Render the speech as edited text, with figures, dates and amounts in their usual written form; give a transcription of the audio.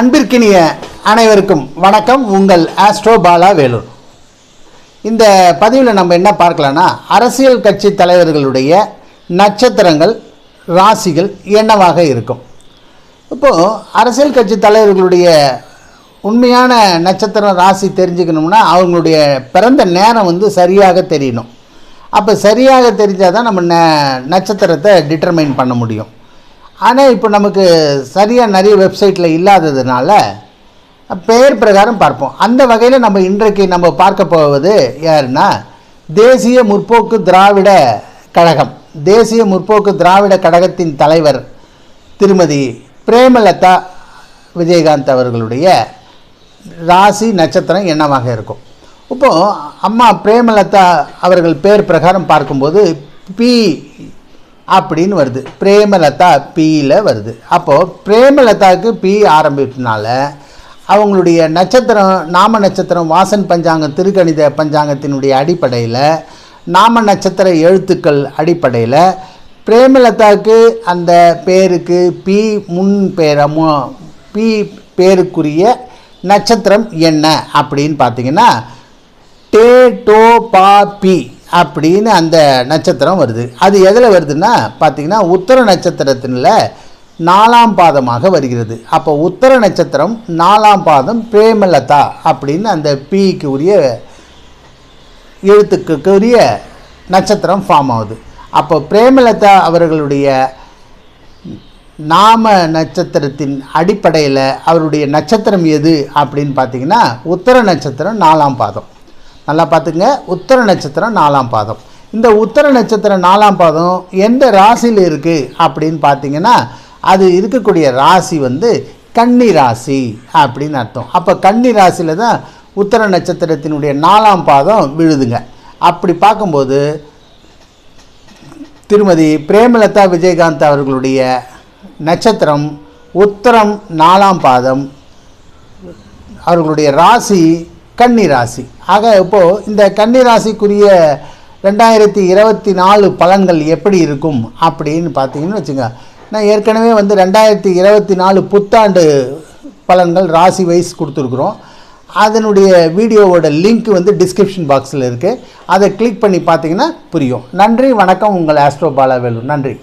அன்பிற்கினிய அனைவருக்கும் வணக்கம். உங்கள் ஆஸ்ட்ரோ பாலா வேலூர். இந்த பதிவில் நம்ம என்ன பார்க்கலான்னா, அரசியல் கட்சி தலைவர்களுடைய நட்சத்திரங்கள் ராசிகள் என்னவாக இருக்கும். இப்போது அரசியல் கட்சி தலைவர்களுடைய உண்மையான நட்சத்திரம் ராசி தெரிஞ்சுக்கணும்னா அவங்களுடைய பிறந்த நேரம் சரியாக தெரியணும். அப்போ சரியாக தெரிஞ்சால் தான் நம்ம நட்சத்திரத்தை டிட்டர்மைன் பண்ண முடியும். ஆனால் இப்போ நமக்கு சரியாக நிறைய வெப்சைட்டில் இல்லாததுனால பெயர் பிரகாரம் பார்ப்போம். அந்த வகையில் நம்ம இன்றைக்கு நம்ம பார்க்க போவது யாருன்னா, தேசிய முற்போக்கு திராவிட கழகம். தேசிய முற்போக்கு திராவிட கழகத்தின் தலைவர் திருமதி பிரேமலதா விஜயகாந்த் அவர்களுடைய ராசி நட்சத்திரம் என்னவாக இருக்கும். இப்போது அம்மா பிரேமலதா அவர்கள் பேர் பிரகாரம் பார்க்கும்போது பி அப்படின்னு வருது. பிரேமலதா பியில் வருது. அப்போது பிரேமலதாவுக்கு பி ஆரம்பித்தனால அவங்களுடைய நட்சத்திரம் நாம நட்சத்திரம் வாசன் பஞ்சாங்கம் திருக்கணித பஞ்சாங்கத்தினுடைய அடிப்படையில் நாம நட்சத்திர எழுத்துக்கள் அடிப்படையில் பிரேமலதாவுக்கு அந்த பேருக்கு பி முன் பேரமோ பி பேருக்குரிய நட்சத்திரம் என்ன அப்படின்னு பார்த்தீங்கன்னா டே டோ பா பி அப்படின்னு அந்த நட்சத்திரம் வருது. அது எதில் வருதுன்னா பார்த்திங்கன்னா உத்தர நட்சத்திரத்தில் 4ஆம் பாதமாக வருகிறது. அப்போ உத்தர நட்சத்திரம் 4ஆம் பாதம் பிரேமலதா அப்படின்னு அந்த பிக்கு உரிய எழுத்துக்கு உரிய நட்சத்திரம் ஃபார்ம் ஆகுது. அப்போ பிரேமலதா அவர்களுடைய நாம நட்சத்திரத்தின் அடிப்படையில் அவருடைய நட்சத்திரம் எது அப்படின்னு பார்த்திங்கன்னா உத்தர நட்சத்திரம் 4ஆம் பாதம். நல்லா பார்த்துங்க, உத்தர நட்சத்திரம் 4ஆம் பாதம். இந்த உத்தர நட்சத்திரம் 4ஆம் பாதம் எந்த ராசியில் இருக்குது அப்படின்னு பார்த்தீங்கன்னா அது இருக்கக்கூடிய ராசி கன்னி ராசி அப்படின்னு அர்த்தம். அப்போ கன்னி ராசியில் தான் உத்தர நட்சத்திரத்தினுடைய 4ஆம் பாதம் விழுதுங்க. அப்படி பார்க்கும்போது திருமதி பிரேமலதா விஜயகாந்த் அவர்களுடைய நட்சத்திரம் உத்தரம் 4ஆம் பாதம், அவர்களுடைய ராசி கன்னி ராசி. ஆக இப்போது இந்த கன்னி ராசிக்குரிய 2024 பலன்கள் எப்படி இருக்கும் அப்படின்னு பார்த்தீங்கன்னு வச்சுங்க. நான் ஏற்கனவே 2024 புத்தாண்டு பலன்கள் ராசி வைஸ் கொடுத்துருக்குறோம். அதனுடைய வீடியோவோட லிங்க் டிஸ்கிரிப்ஷன் பாக்ஸில் இருக்குது. அதை கிளிக் பண்ணி பார்த்தீங்கன்னா புரியும். நன்றி, வணக்கம். உங்கள் ஆஸ்ட்ரோ பாலா வேலூர். நன்றி.